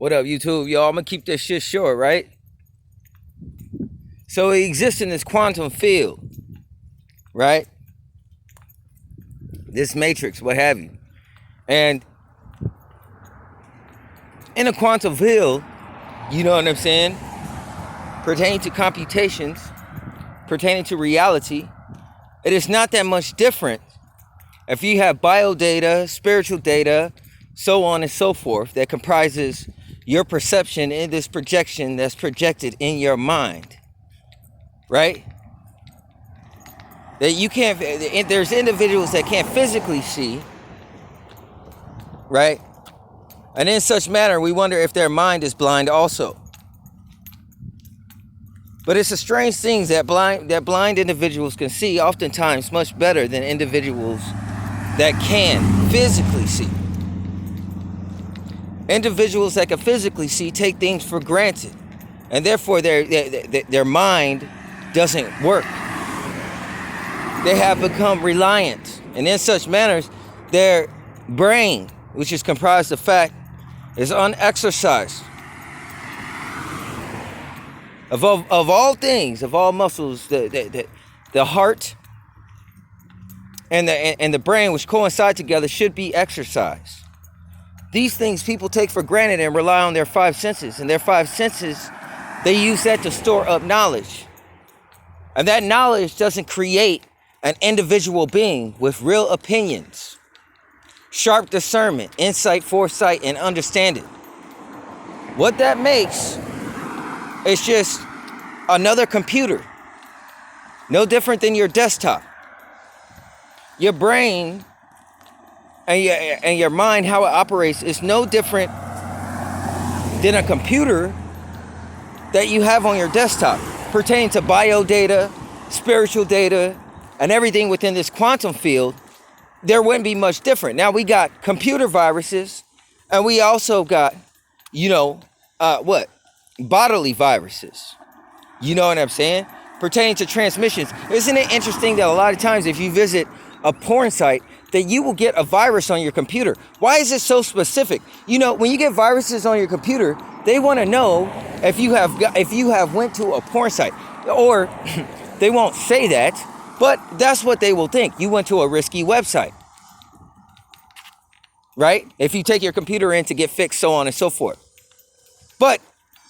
What up, YouTube? Y'all, I'm gonna keep this shit short, right? So it exists in this quantum field, right? This matrix, what have you. And in a quantum field, you know what I'm saying? Pertaining to computations, pertaining to reality, it is not that much different if you have bio data, spiritual data, so on and so forth, that comprises your perception in this projection that's projected in your mind, right? That you can't, there's individuals that can't physically see, right? And in such manner, we wonder if their mind is blind also. But it's a strange thing that blind individuals can see oftentimes much better than individuals that can physically see. Individuals that can physically see take things for granted, and therefore their mind doesn't work. They have become reliant, and in such manners, their brain, which is comprised of fat, is unexercised. Of all things, of all muscles, the heart and the brain, which coincide together, should be exercised. These things people take for granted and rely on their five senses. And their five senses, they use that to store up knowledge. And that knowledge doesn't create an individual being with real opinions, sharp discernment, insight, foresight, and understanding. What that makes is just another computer, no different than your desktop. Your brain and your mind, how it operates, is no different than a computer that you have on your desktop, pertaining to bio data, spiritual data, and everything within this quantum field. There wouldn't be much different. Now we got computer viruses, and we also got, bodily viruses. You know what I'm saying? Pertaining to transmissions. Isn't it interesting that a lot of times if you visit a porn site, that you will get a virus on your computer? Why is it so specific? When you get viruses on your computer, they want to know if you have went to a porn site, or they won't say that, but that's what they will think. You went to a risky website, right? If you take your computer in to get fixed, so on and so forth. But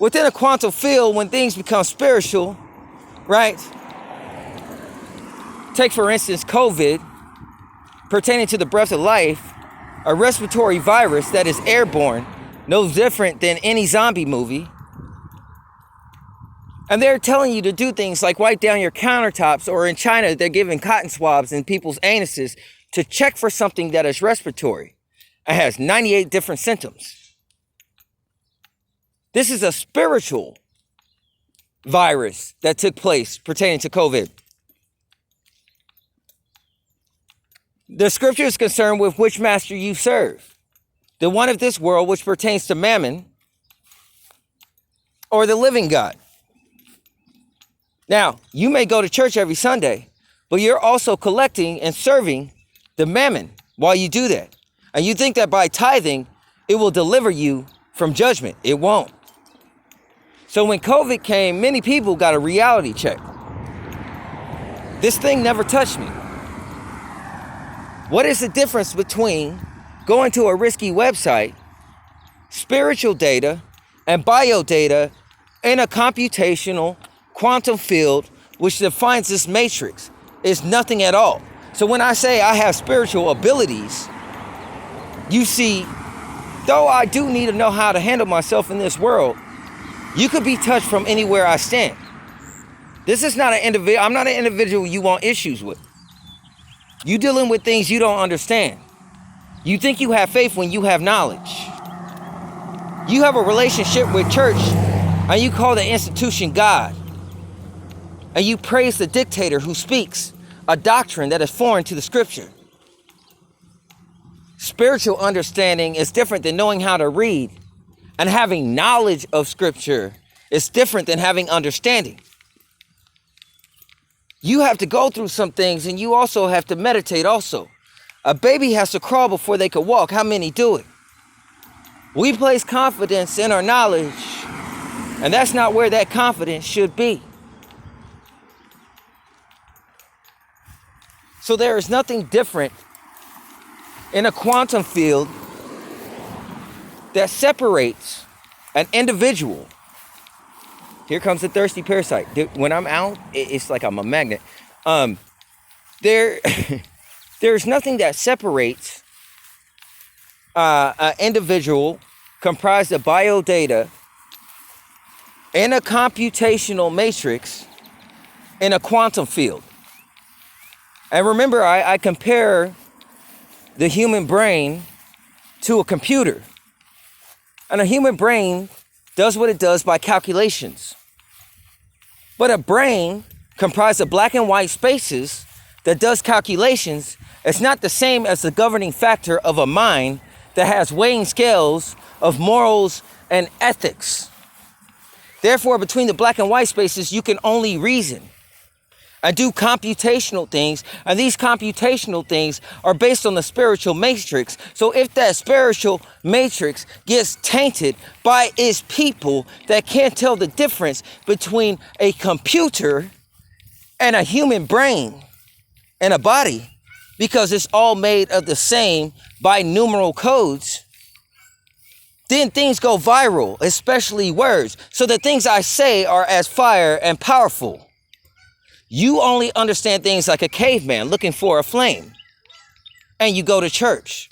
within a quantum field, when things become spiritual, right? Take, for instance, COVID, pertaining to the breath of life, a respiratory virus that is airborne, no different than any zombie movie. And they're telling you to do things like wipe down your countertops, or in China, they're giving cotton swabs in people's anuses to check for something that is respiratory. It has 98 different symptoms. This is a spiritual virus that took place pertaining to COVID. The scripture is concerned with which master you serve. The one of this world, which pertains to mammon, or the living God. Now, you may go to church every Sunday, but you're also collecting and serving the mammon while you do that. And you think that by tithing, it will deliver you from judgment. It won't. So when COVID came, many people got a reality check. This thing never touched me. What is the difference between going to a risky website, spiritual data, and bio data in a computational quantum field, which defines this matrix? Is nothing at all. So when I say I have spiritual abilities, you see, though I do need to know how to handle myself in this world, you could be touched from anywhere I stand. This is not an individual. I'm not an individual you want issues with. You dealing with things you don't understand. You think you have faith when you have knowledge. You have a relationship with church, and you call the institution God. And you praise the dictator who speaks a doctrine that is foreign to the scripture. Spiritual understanding is different than knowing how to read, and having knowledge of scripture is different than having understanding. You have to go through some things, and you also have to meditate also. A baby has to crawl before they can walk. How many do it? We place confidence in our knowledge, and that's not where that confidence should be. So there is nothing different in a quantum field that separates an individual. Here comes the thirsty parasite. When I'm out, it's like I'm a magnet. There's nothing that separates an individual comprised of biodata in a computational matrix in a quantum field. And remember, I compare the human brain to a computer. And a human brain does what it does by calculations. But a brain comprised of black and white spaces that does calculations is not the same as the governing factor of a mind that has weighing scales of morals and ethics. Therefore, between the black and white spaces, you can only reason and do computational things, and these computational things are based on the spiritual matrix. So if that spiritual matrix gets tainted by its people that can't tell the difference between a computer and a human brain and a body, because it's all made of the same binumeral codes, then things go viral, especially words. So the things I say are as fire and powerful. You only understand things like a caveman looking for a flame, and you go to church.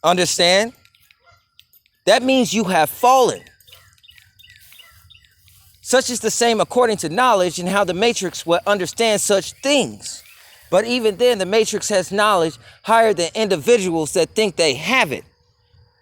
Understand? That means you have fallen. Such is the same according to knowledge and how the matrix will understand such things. But even then, the matrix has knowledge higher than individuals that think they have it.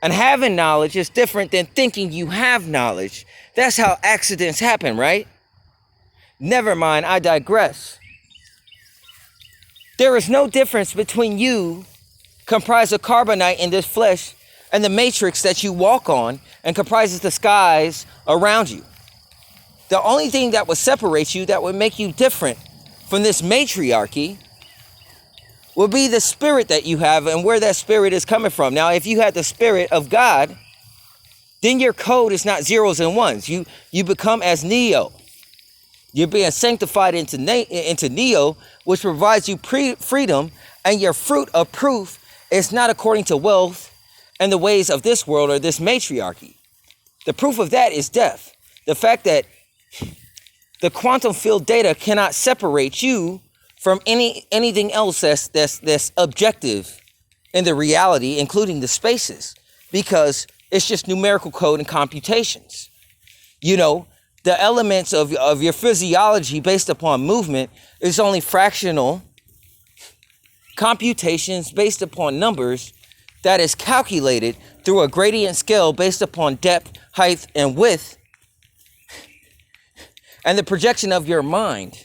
And having knowledge is different than thinking you have knowledge. That's how accidents happen, right? Never mind, I digress. There is no difference between you, comprised of carbonite in this flesh, and the matrix that you walk on and comprises the skies around you. The only thing that would separate you, that would make you different from this matriarchy, will be the spirit that you have and where that spirit is coming from. Now, if you had the spirit of God, then your code is not zeros and ones. You become as Neo. You're being sanctified into Neo, which provides you freedom, and your fruit of proof is not according to wealth and the ways of this world or this matriarchy. The proof of that is death. The fact that the quantum field data cannot separate you from anything else that's objective in the reality, including the spaces, because it's just numerical code and computations. You know, the elements of your physiology based upon movement is only fractional computations based upon numbers that is calculated through a gradient scale based upon depth, height, and width, and the projection of your mind,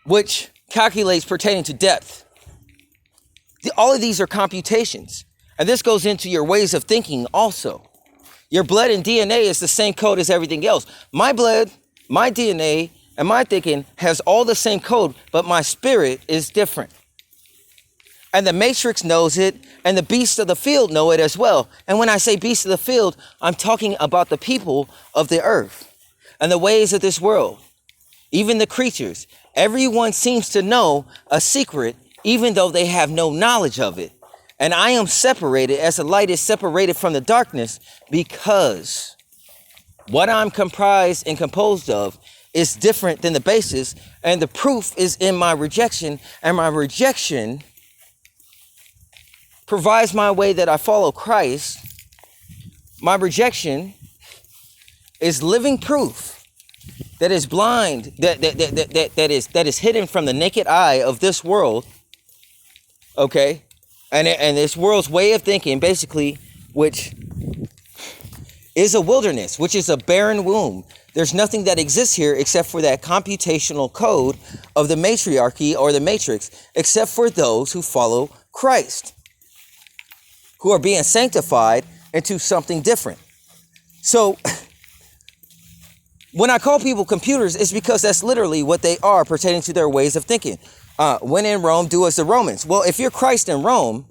which calculates pertaining to depth. All of these are computations. And this goes into your ways of thinking also. Your blood and DNA is the same code as everything else. My blood, my DNA, and my thinking has all the same code, but my spirit is different. And the matrix knows it, and the beasts of the field know it as well. And when I say beasts of the field, I'm talking about the people of the earth and the ways of this world. Even the creatures. Everyone seems to know a secret, even though they have no knowledge of it. And I am separated as the light is separated from the darkness, because what I'm comprised and composed of is different than the basis, and the proof is in my rejection, and my rejection provides my way that I follow Christ. My rejection is living proof that is blind, that is hidden from the naked eye of this world, okay? And this world's way of thinking, basically, which is a wilderness, which is a barren womb. There's nothing that exists here except for that computational code of the matriarchy or the matrix, except for those who follow Christ, who are being sanctified into something different. So when I call people computers, it's because that's literally what they are pertaining to their ways of thinking. When in Rome, do as the Romans. Well, if you're Christ in Rome,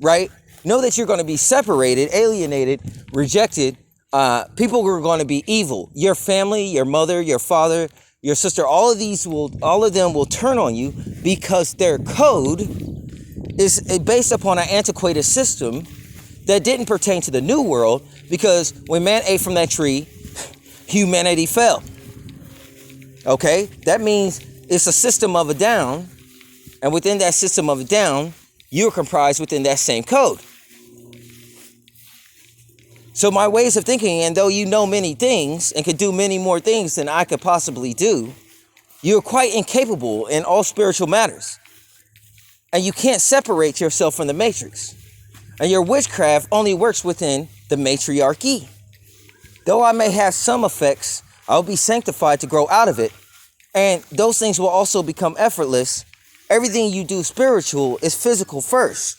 right, know that you're going to be separated, alienated, rejected. People are going to be evil. Your family, your mother, your father, your sister, all of them will turn on you because their code is based upon an antiquated system that didn't pertain to the new world, because when man ate from that tree, humanity fell. Okay? That means it's a system of a down, and within that system of a down, you're comprised within that same code. So my ways of thinking, and though you know many things and can do many more things than I could possibly do, you're quite incapable in all spiritual matters. And you can't separate yourself from the matrix. And your witchcraft only works within the matriarchy. Though I may have some effects, I'll be sanctified to grow out of it. And those things will also become effortless. Everything you do spiritual is physical first.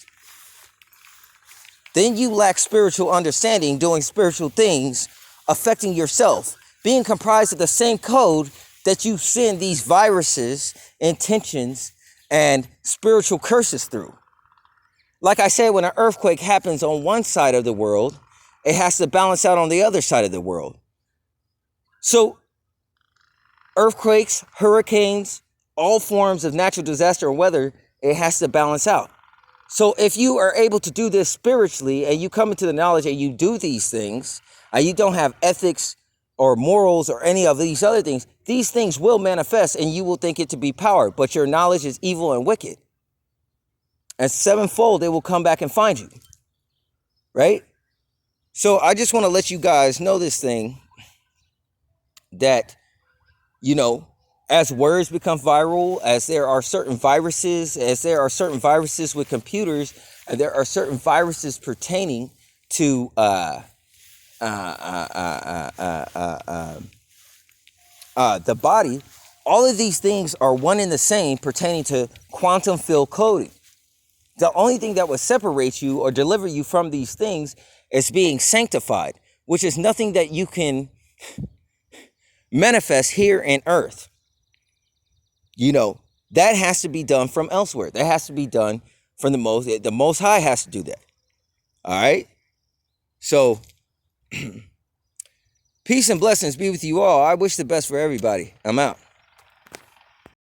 Then you lack spiritual understanding, doing spiritual things, affecting yourself, being comprised of the same code that you send these viruses, intentions, and spiritual curses through. Like I said, when an earthquake happens on one side of the world, it has to balance out on the other side of the world. So earthquakes, hurricanes, all forms of natural disaster and weather, it has to balance out. So if you are able to do this spiritually, and you come into the knowledge and you do these things, and you don't have ethics or morals or any of these other things, these things will manifest and you will think it to be power, but your knowledge is evil and wicked. And sevenfold, they will come back and find you. Right? So I just want to let you guys know this thing, that, as words become viral, as there are certain viruses with computers, and there are certain viruses pertaining to the body, all of these things are one and the same pertaining to quantum field coding. The only thing that would separate you or deliver you from these things is being sanctified, which is nothing that you can manifest here in earth. That has to be done from elsewhere. That has to be done from the Most High has to do that. All right? So, peace and blessings be with you all. I wish the best for everybody. I'm out.